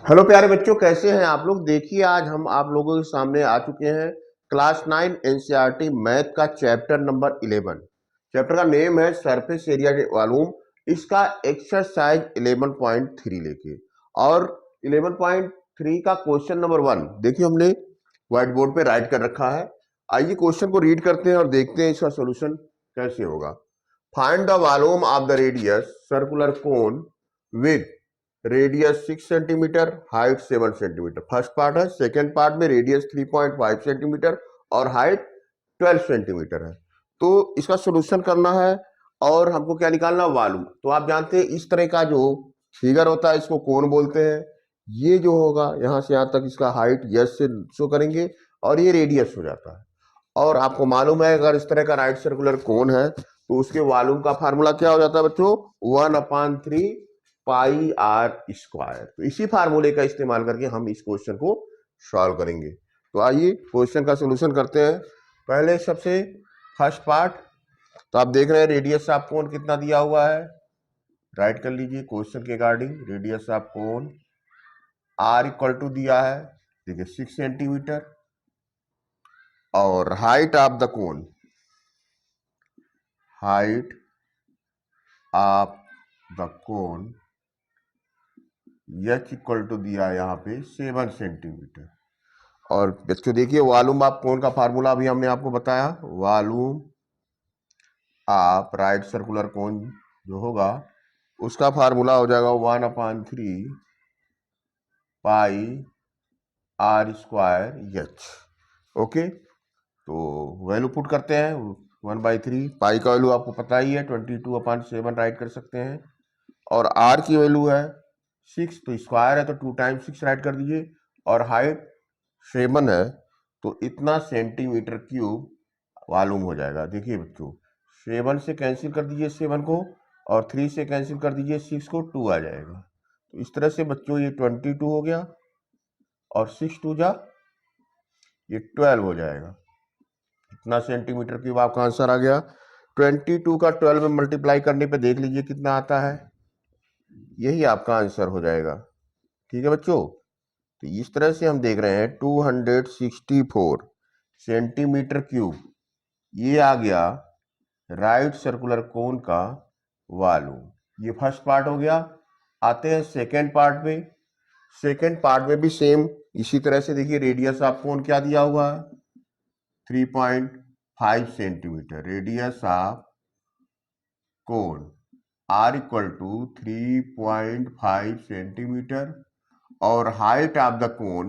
Hello प्यारे बच्चों, कैसे हैं आप लोग। देखिए, आज हम आप लोगों के सामने आ चुके हैं क्लास 9 एनसीईआरटी मैथ का चैप्टर नंबर 11। चैप्टर का नेम है सरफेस एरिया वॉल्यूम। इसका एक्सरसाइज 11.3 लेके और 11.3 का क्वेश्चन नंबर 1 देखिए हमने व्हाइट बोर्ड पे राइट कर रखा है। आइए क्वेश्चन को रीड करते हैं और देखते हैं इसका सोल्यूशन कैसे होगा। Find the volume of the radius circular cone with radius 6 centimetre, height 7 centimetre. First part है। सेकेंड पार्ट में रेडियस 3.5 सेंटीमीटर और हाइट 12 सेंटीमीटर है। तो इसका सोल्यूशन करना है और हमको क्या निकालना, वॉल्यूम। तो आप जानते हैं इस तरह का जो फिगर होता है इसको कौन बोलते हैं। ये जो होगा यहां से यहां तक इसका हाइट यस से शो करेंगे और ये रेडियस हो जाता है। और आपको मालूम है अगर इस तरह का राइट सर्कुलर कोन है तो उसके वॉल्यूम का फार्मूला क्या हो जाता है बच्चों, 1/3 पाई आर स्क्वायर। तो इसी फार्मूले का इस्तेमाल करके हम इस क्वेश्चन को सॉल्व करेंगे। तो आइए क्वेश्चन का सॉल्यूशन करते हैं। पहले सबसे फर्स्ट पार्ट, तो आप देख रहे हैं रेडियस ऑफ कोन कितना दिया हुआ है, राइट कर लीजिए क्वेश्चन के according. Radius of cone r equal to दिया है, देखिए 6 सेंटीमीटर। और height of the cone, height of the cone H equal to दिया है यहाँ पे 7 सेंटीमीटर। और बच्चों देखिए वॉल्यूम ऑफ कोन का फार्मूला अभी हमने आपको बताया। Volume of right circular cone जो होगा उसका फार्मूला हो जाएगा 1/3 पाई आर स्क्वायर एच। ओके, तो वैल्यू पुट करते हैं। 1/3 पाई का वैल्यू आपको पता ही है 22/7 राइट कर सकते हैं। और आर की वैल्यू है 6, तो स्क्वायर है तो 2 टाइम्स 6 राइट कर दीजिए। और हाइट 7 है तो इतना सेंटीमीटर क्यूब मालूम हो जाएगा। देखिए बच्चों 7 से कैंसिल कर दीजिए 7 को, और 3 से कैंसिल कर दीजिए 6 को, 2 आ जाएगा। तो इस तरह से बच्चों ये 22 हो गया और 6 2 जा ये 12 हो जाएगा। कितना सेंटीमीटर क्यूब आपका आंसर आ गया। 22 का 12 में मल्टीप्लाई करने पे देख लीजिए कितना आता है, यही आपका आंसर हो जाएगा। ठीक है बच्चों, तो इस तरह से हम देख रहे हैं 264 सेंटीमीटर क्यूब ये आ गया राइट सर्कुलर कोन का वॉल्यूम। ये फर्स्ट पार्ट हो गया। आते हैं सेकेंड पार्ट पे। सेकेंड पार्ट में भी सेम इसी तरह से देखिए रेडियस ऑफ कोन क्या दिया हुआ है, 3.5 centimetre. Radius of cone r equal to 3.5 centimetre. और हाइट ऑफ द कोन,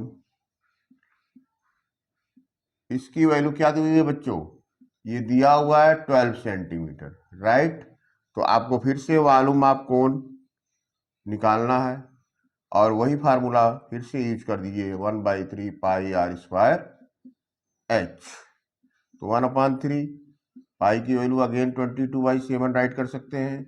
इसकी वैल्यू क्या दी हुई है बच्चों, ये दिया हुआ है 12 सेंटीमीटर, राइट। तो आपको फिर से वॉल्यूम ऑफ कोन निकालना है और वही फार्मूला फिर से यूज कर दीजिए 1/3 पाई आर स्क्वायर एच। तो 1/3 पाई की वैल्यू अगेन 22/7 राइट कर सकते हैं।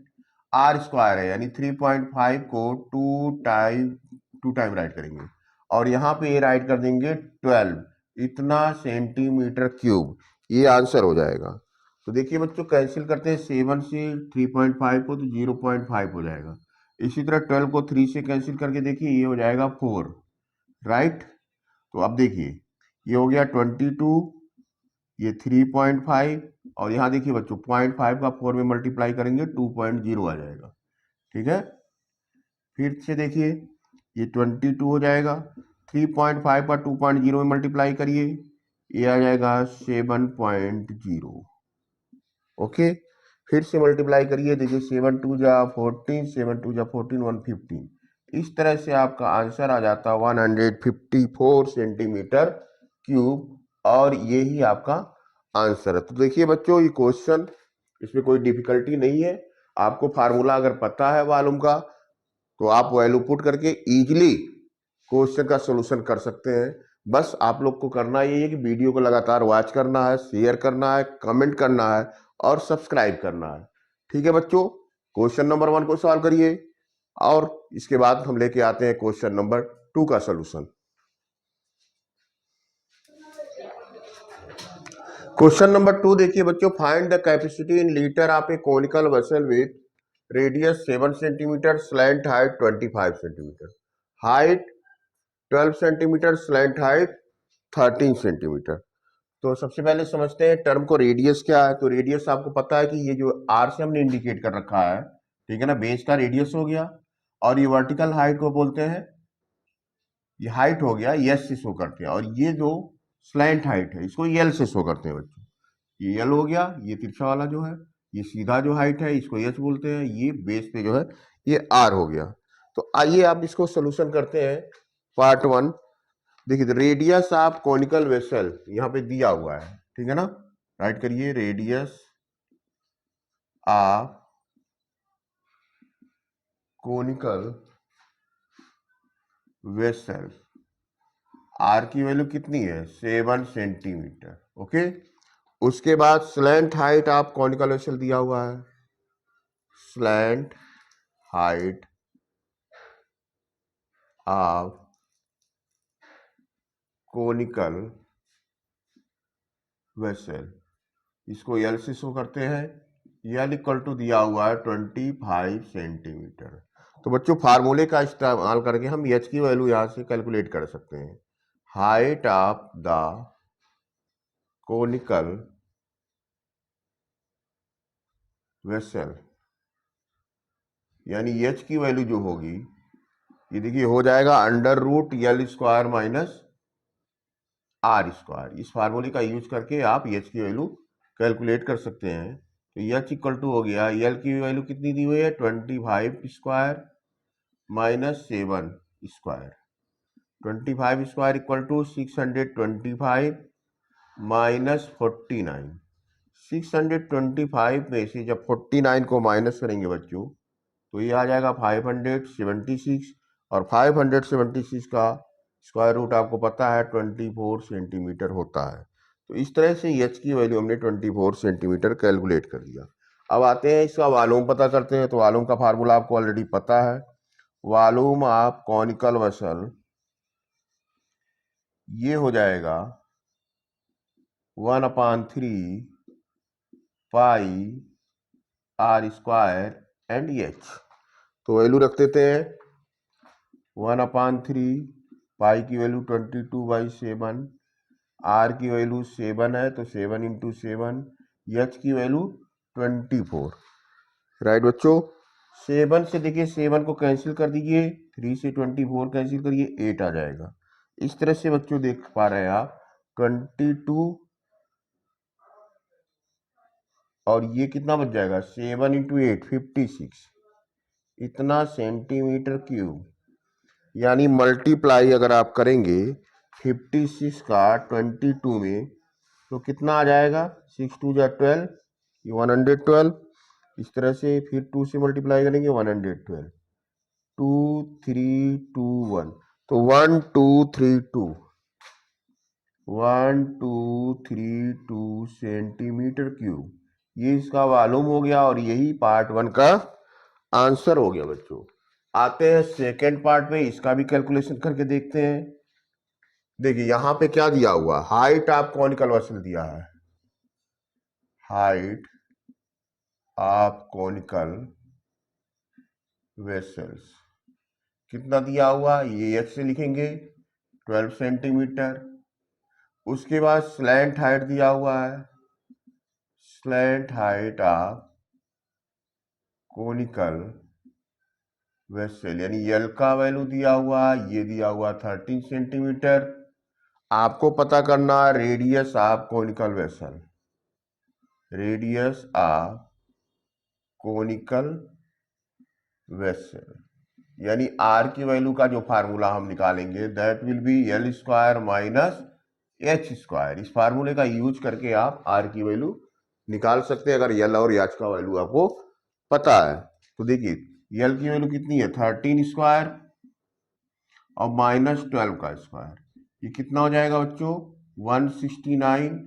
आर स्क्वायर है यानी 3.5 को 2 टाइम राइट करेंगे और यहाँ पे ये राइट कर देंगे 12, इतना सेंटीमीटर क्यूब, ये आंसर हो जाएगा। तो देखिए बच्चों कैंसिल करते हैं 7 से 3.5 को, तो 0.5 हो जाएगा। इसी तरह 12 को 3 से कैंसिल करके देखिए ये हो जाएगा 4, राइट। तो अब देखिए ये हो गया 22, ये 3.5, और यहाँ देखिए बच्चों 0.5 का 4 में मल्टीप्लाई करेंगे 2.0 आ जाएगा। ठीक है, फिर से देखिए ये 22 हो जाएगा, 3.5 का 2.0 में मल्टीप्लाई करिए, ये आ जाएगा 7.0। ओके, फिर से मल्टीप्लाई करिए, देखिए 7 2 जा 14, 7 2 जा 14, 115। इस तरह से आपका आंसर आ जाता है 154 सेंटीमीटर क्यूब, और ये ही आपका आंसर है। तो देखिए बच्चों ये क्वेश्चन, इसमें कोई डिफिकल्टी नहीं है। आपको फार्मूला अगर पता है वॉल्यूम का तो आप वैल्यू पुट करके इजीली क्वेश्चन का सॉल्यूशन कर सकते हैं। बस आप लोग को करना यही है कि वीडियो को लगातार वॉच करना है, शेयर करना है, कमेंट करना है और सब्सक्राइब करना है। ठीक है बच्चों, क्वेश्चन नंबर 1 को सॉल्व करिए और इसके बाद हम लेके आते हैं क्वेश्चन नंबर 2 का सॉल्यूशन। क्वेश्चन नंबर 2 देखिए बच्चों, find the capacity in litre of A conical vessel with radius 7 centimetre, slant height 25 centimetre. Height 12 centimetre, slant height 13 centimetre. तो सबसे पहले समझते हैं टर्म को, रेडियस क्या है। तो रेडियस आपको पता है कि ये जो आर से हमने इंडिकेट कर रखा है, ठीक है ना, बेस का रेडियस हो गया, और ये वर्टिकल हाइट को बोलते हैं, ये हाइट हो गया, एस से शो करते हैं, और ये जो स्लैंट हाइट है इसको एल से शो करते हैं बच्चों। ये एल हो गया, ये तिरछा वाला जो है, ये सीधा जो हाइट है इसको एच बोलते हैं, ये बेस पे जो है ये आर हो गया। तो आइए आप इसको सोल्यूशन करते हैं। पार्ट 1 देखिए, रेडियस ऑफ कॉनिकल वेसल यहाँ पे दिया हुआ है, ठीक है ना, राइट करिए, radius of conical vessel, r की वैल्यू कितनी है, 7 सेंटीमीटर, ओके। उसके बाद slant height of conical vessel दिया हुआ है, slant height of conical vessel, इसको एल से शो करते हैं, एल इक्वल टू दिया हुआ है 25 सेंटीमीटर। तो बच्चों फार्मूले का इस्तेमाल करके हम एच की वैल्यू यहां से कैलकुलेट कर सकते हैं। Height of the conical vessel, यानी एच की वैल्यू जो होगी, ये देखिए हो जाएगा under root L square minus r square. इस फार्मूले का यूज करके आप एच की वैल्यू कैलकुलेट कर सकते हैं। तो एच इक्वल टू हो गया, एल की वैल्यू कितनी दी हुई है, 25 square minus 7 square, 25 square equal to 625 minus 49। 625 में से जब 49 को माइनस करेंगे बच्चों, तो ये आ जाएगा 576, और 576 का स्क्वायर रूट आपको पता है 24 सेंटीमीटर होता है। तो इस तरह से एच की वैल्यू हमने 24 सेंटीमीटर कैलकुलेट कर दिया। अब आते हैं इसका वॉल्यूम पता करते हैं। तो वॉल्यूम का फार्मूला आपको ऑलरेडी पता है, वॉल्यूम ऑफ कॉनिकल वेसल ये हो जाएगा 1/3 पाई आर स्क्वायर एंड एच। तो वैल्यू रख देते हैं, 1/3 पाई की वैल्यू 22/7, आर की वैल्यू 7 है तो 7 इंटू 7, एच की वैल्यू 24, राइट बच्चों। 7 से देखिए 7 को कैंसिल कर दीजिए, 3 से 24 कैंसिल करिए, 8 आ जाएगा। इस तरह से बच्चों देख पा रहे हैं आप 22, और ये कितना बच जाएगा, 7 इंटू 8 56, इतना सेंटीमीटर क्यूब। यानी मल्टीप्लाई अगर आप करेंगे 56 का 22 में, तो कितना आ जाएगा, 6 2 जा 12, ये 112। इस तरह से फिर 2 से मल्टीप्लाई करेंगे 112, 2 3 2 1, तो 1 2 3 2, 1 2 3 2 सेंटीमीटर क्यूब, ये इसका वॉल्यूम हो गया, और यही पार्ट 1 का आंसर हो गया बच्चों। आते हैं सेकेंड पार्ट में, इसका भी कैलकुलेशन करके देखते हैं। देखिए यहां पे क्या दिया हुआ, हाइट ऑफ कॉनिकल वेसल दिया है, हाइट ऑफ कॉनिकल वेसल्स कितना दिया हुआ, ये एच से लिखेंगे 12 सेंटीमीटर। उसके बाद स्लैंट हाइट दिया हुआ है, slant height of conical vessel, यानी एल का वैल्यू दिया हुआ, ये दिया हुआ 13 सेंटीमीटर। आपको पता करना radius of conical vessel, radius of conical vessel, यानी आर की वैल्यू का जो फार्मूला हम निकालेंगे that will be L square minus H square. इस फार्मूले का यूज करके आप आर की वैल्यू निकाल सकते हैं, अगर एल और एच का वैल्यू आपको पता है। तो देखिए एल की वैल्यू कितनी है, 13 स्क्वायर और माइनस 12 का स्क्वायर, ये कितना हो जाएगा बच्चों, 169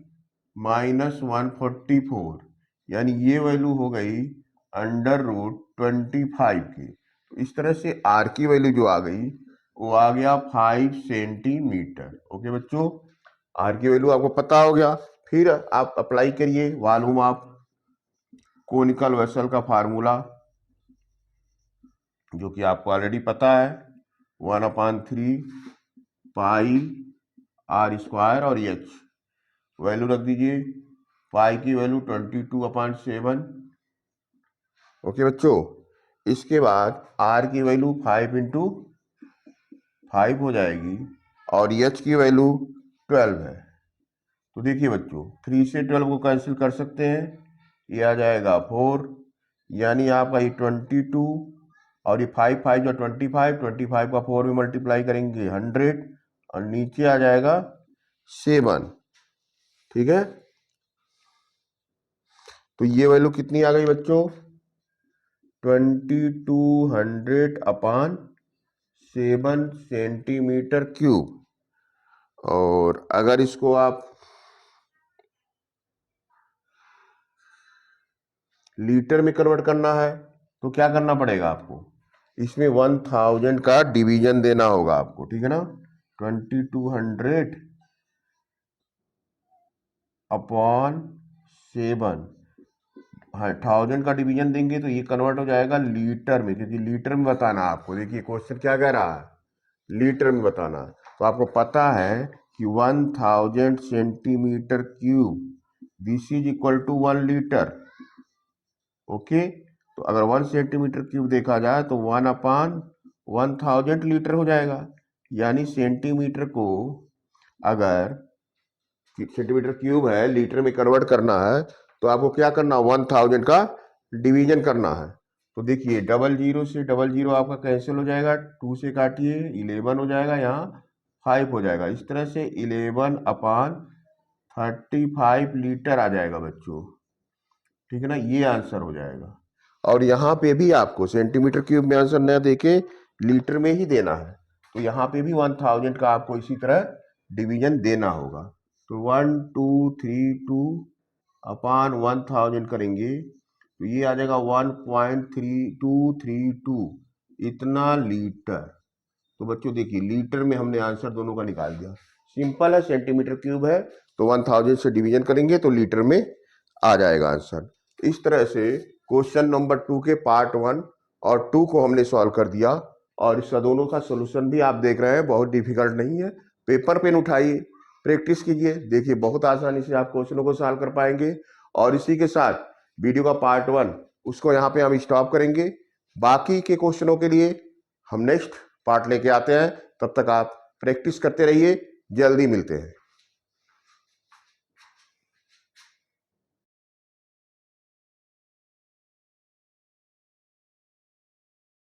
माइनस 144, यानी ये वैल्यू हो गई अंडर रूट 25 की। तो इस तरह से आर की वैल्यू जो आ गई वो आ गया 5 सेंटीमीटर। ओके बच्चों, आर की वैल्यू आपको पता हो गया। फिर आप अप्लाई करिए वॉल्यूम ऑफ कोनिकल वेसल का फार्मूला, जो कि आपको ऑलरेडी पता है, 1/3 पाई आर स्क्वायर और एच वैल्यू रख दीजिए। पाई की वैल्यू 22/7। ओके बच्चों, इसके बाद आर की वैल्यू 5 × 5 हो जाएगी और एच की वैल्यू 12 है। तो देखिए बच्चों, 3 से 12 को कैंसिल कर सकते हैं, ये आ जाएगा 4, यानी आपका ये 22 और ये 5 5 जो 25 का 4 में मल्टीप्लाई करेंगे 100 और नीचे आ जाएगा 7। ठीक है, तो ये वैल्यू कितनी आ गई बच्चों? 2200/7 सेंटीमीटर क्यूब। और अगर इसको आप लीटर में कन्वर्ट करना है तो क्या करना पड़ेगा आपको? इसमें 1000 का डिवीजन देना होगा आपको, ठीक है ना। 2200/7, हाँ 1000 का डिवीजन देंगे तो ये कन्वर्ट हो जाएगा लीटर में, क्योंकि लीटर में बताना है आपको। देखिए क्वेश्चन क्या कह रहा है, लीटर में बताना है। तो आपको पता है कि 1000 centimetre cube this is equal to 1 litre. Okay, तो अगर 1 सेंटीमीटर क्यूब देखा जाए तो 1/1000 लीटर हो जाएगा। यानी सेंटीमीटर को अगर सेंटीमीटर क्यूब है लीटर में कन्वर्ट करना है तो आपको क्या करना, 1000 का डिवीजन करना है। तो देखिए 00 से 00 आपका कैंसिल हो जाएगा, 2 से काटिए 11 हो जाएगा, यहाँ 5 हो जाएगा। इस तरह से 11/35 लीटर आ जाएगा बच्चों, ठीक है ना, ये आंसर हो जाएगा। और यहाँ पे भी आपको सेंटीमीटर क्यूब में आंसर न देके लीटर में ही देना है, तो यहाँ पे भी 1000 का आपको इसी तरह डिवीजन देना होगा। तो 1232/1000 करेंगे तो ये आ जाएगा 1.3232 इतना लीटर। तो बच्चों देखिए लीटर में हमने आंसर दोनों का निकाल दिया। सिंपल है, सेंटीमीटर क्यूब है तो 1000 से डिवीजन करेंगे तो लीटर में आ जाएगा आंसर। इस तरह से क्वेश्चन नंबर 2 के पार्ट 1 और 2 को हमने सॉल्व कर दिया। और इसका दोनों का सोल्यूशन भी आप देख रहे हैं, बहुत डिफिकल्ट नहीं है। पेपर पेन उठाइए, प्रैक्टिस कीजिए, देखिए बहुत आसानी से आप क्वेश्चनों को सॉल्व कर पाएंगे। और इसी के साथ वीडियो का पार्ट 1 उसको यहाँ पे हम स्टॉप करेंगे। बाकी के क्वेश्चनों के लिए हम नेक्स्ट पार्ट लेके आते हैं, तब तक आप प्रैक्टिस करते रहिए। जल्दी मिलते हैं।